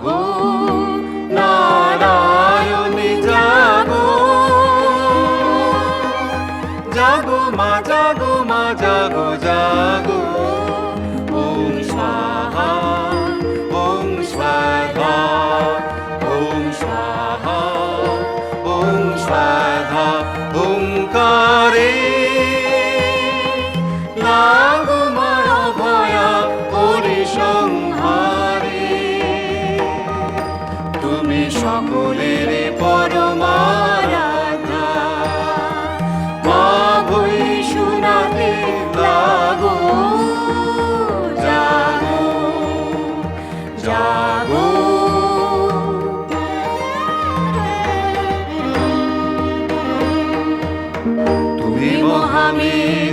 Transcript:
জাগো নারায়ণী জাগো, জাগো মা জাগো মা জাগো জাগো। ওং স্বাহা ওং স্বাহা ওং স্বাহা ওং স্বাহা ওঙ্কারে লাগো মার ভয়া পরিসংহারে। তুমি সকলের পরমারাধ্যা, মা বৈষ্ণবে লাগো জাগো জাগো। তুমি মহামেরু